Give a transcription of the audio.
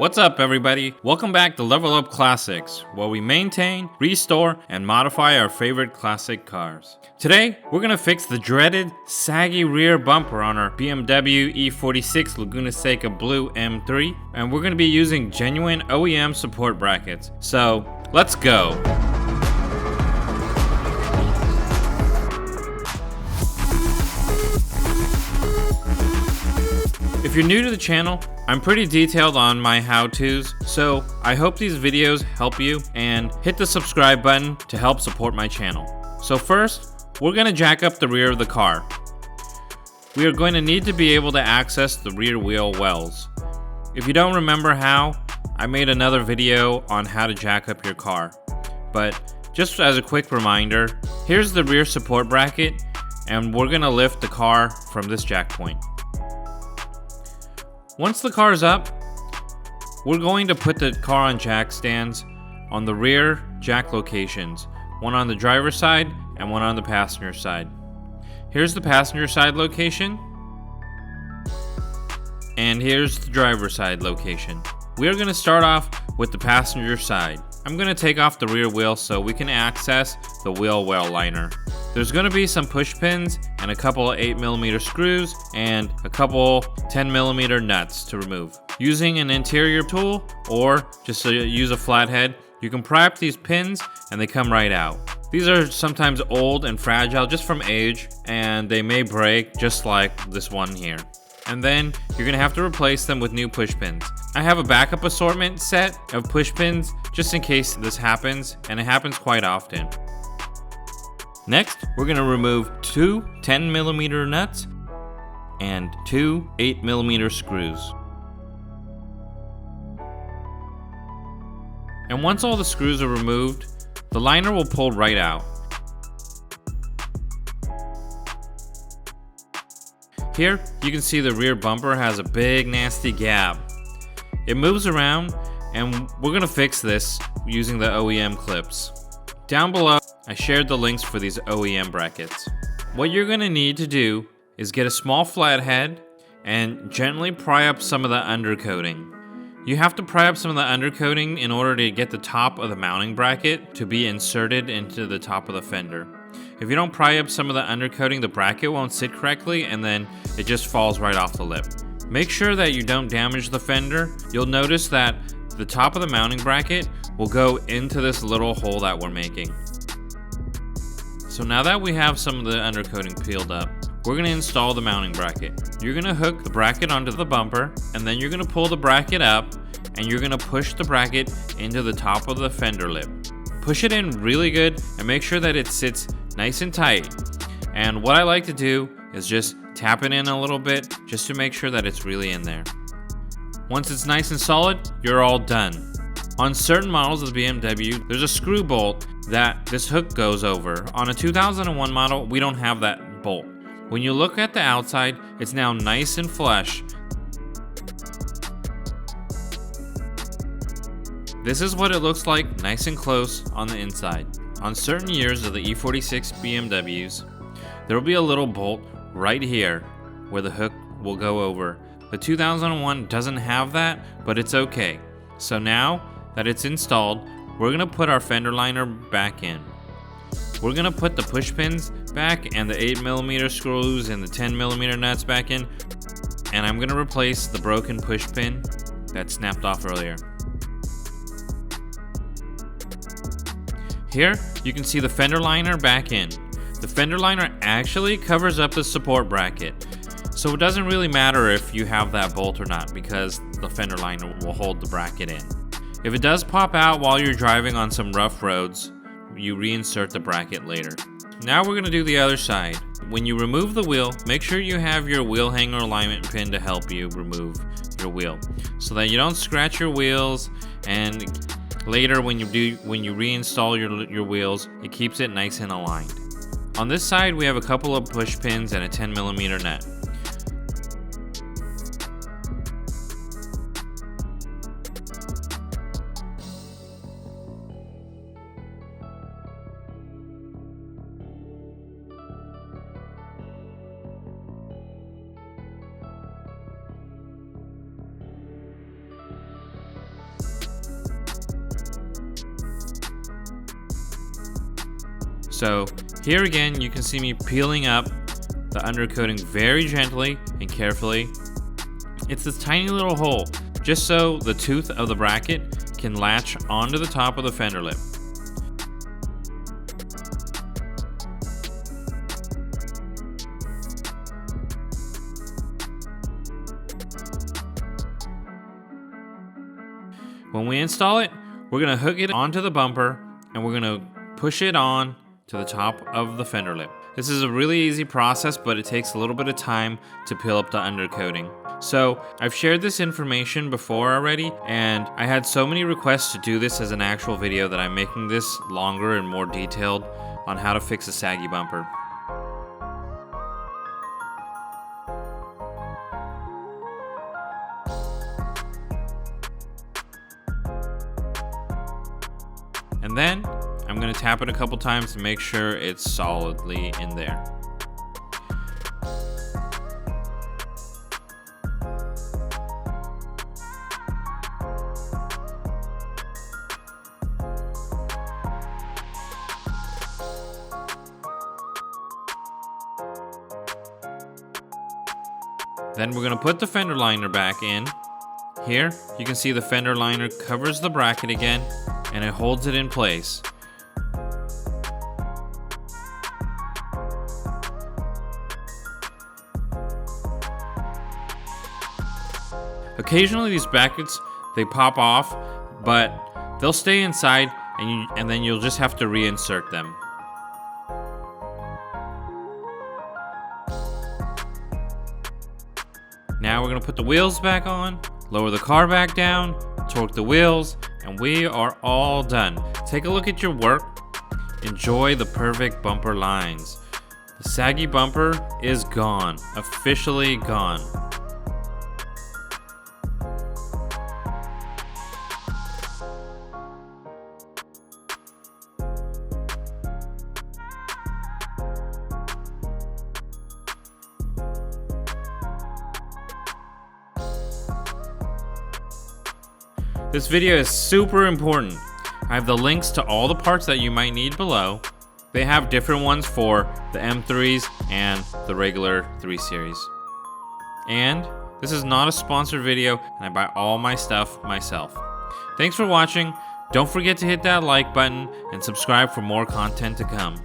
What's up, everybody? Welcome back to Level Up Classics, where we maintain, restore, and modify our favorite classic cars. Today, we're gonna fix the dreaded saggy rear bumper on our BMW E46 Laguna Seca Blue M3, and we're gonna be using genuine OEM support brackets. So, let's go. If you're new to the channel, I'm pretty detailed on my how-tos, so I hope these videos help you, and hit the subscribe button to help support my channel. So first, we're going to jack up the rear of the car. We are going to need to be able to access the rear wheel wells. If you don't remember how, I made another video on how to jack up your car. But just as a quick reminder, here's the rear support bracket, and we're going to lift the car from this jack point. Once the car is up, we're going to put the car on jack stands on the rear jack locations, one on the driver's side and one on the passenger side. Here's the passenger side location, and here's the driver's side location. We are going to start off with the passenger side. I'm going to take off the rear wheel so we can access the wheel well liner. There's going to be some push pins and a couple of 8mm screws and a couple 10mm nuts to remove. Using an interior tool or just use a flathead, you can pry up these pins and they come right out. These are sometimes old and fragile just from age, and they may break just like this one here. And then you're going to have to replace them with new push pins. I have a backup assortment set of push pins just in case this happens, and it happens quite often. Next, we're going to remove two 10mm nuts and two 8mm screws. And once all the screws are removed, the liner will pull right out. Here, you can see the rear bumper has a big nasty gap. It moves around, and we're going to fix this using the OEM clips. Down below, I shared the links for these OEM brackets. What you're going to need to do is get a small flathead and gently pry up some of the undercoating. You have to pry up some of the undercoating in order to get the top of the mounting bracket to be inserted into the top of the fender. If you don't pry up some of the undercoating, the bracket won't sit correctly, and then it just falls right off the lip. Make sure that you don't damage the fender. You'll notice that the top of the mounting bracket will go into this little hole that we're making. So now that we have some of the undercoating peeled up, we're going to install the mounting bracket. You're going to hook the bracket onto the bumper, and then you're going to pull the bracket up, and you're going to push the bracket into the top of the fender lip. Push it in really good and make sure that it sits nice and tight. And what I like to do is just tap it in a little bit just to make sure that it's really in there. Once it's nice and solid, you're all done. On certain models of the BMW, there's a screw bolt that this hook goes over. On a 2001 model, we don't have that bolt. When you look at the outside, it's now nice and flush. This is what it looks like nice and close on the inside. On certain years of the E46 BMWs, there will be a little bolt right here where the hook will go over. The 2001 doesn't have that, but it's okay. So now that it's installed, we're gonna put our fender liner back in. We're gonna put the push pins back and the 8mm screws and the 10mm nuts back in, and I'm gonna replace the broken push pin that snapped off earlier. Here, you can see the fender liner back in. The fender liner actually covers up the support bracket, so it doesn't really matter if you have that bolt or not because the fender liner will hold the bracket in. If it does pop out while you're driving on some rough roads, you reinsert the bracket later. Now we're going to do the other side. When you remove the wheel, make sure you have your wheel hanger alignment pin to help you remove your wheel so that you don't scratch your wheels, and later when you reinstall your wheels, it keeps it nice and aligned. On this side, we have a couple of push pins and a 10mm nut. So here again, you can see me peeling up the undercoating very gently and carefully. It's this tiny little hole, just so the tooth of the bracket can latch onto the top of the fender lip. When we install it, we're gonna hook it onto the bumper and we're gonna push it on to the top of the fender lip. This is a really easy process, but it takes a little bit of time to peel up the undercoating. So I've shared this information before already, and I had so many requests to do this as an actual video that I'm making this longer and more detailed on how to fix a saggy bumper. And then I'm going to tap it a couple times to make sure it's solidly in there. Then we're going to put the fender liner back in. Here you can see the fender liner covers the bracket again, and it holds it in place. Occasionally these brackets, they pop off, but they'll stay inside, and then you'll just have to reinsert them. Now we're gonna put the wheels back on, lower the car back down, torque the wheels, and we are all done. Take a look at your work. Enjoy the perfect bumper lines. The saggy bumper is gone, officially gone. This video is super important. I have the links to all the parts that you might need below. They have different ones for the M3s and the regular 3 Series. And this is not a sponsored video, and I buy all my stuff myself. Thanks for watching. Don't forget to hit that like button and subscribe for more content to come.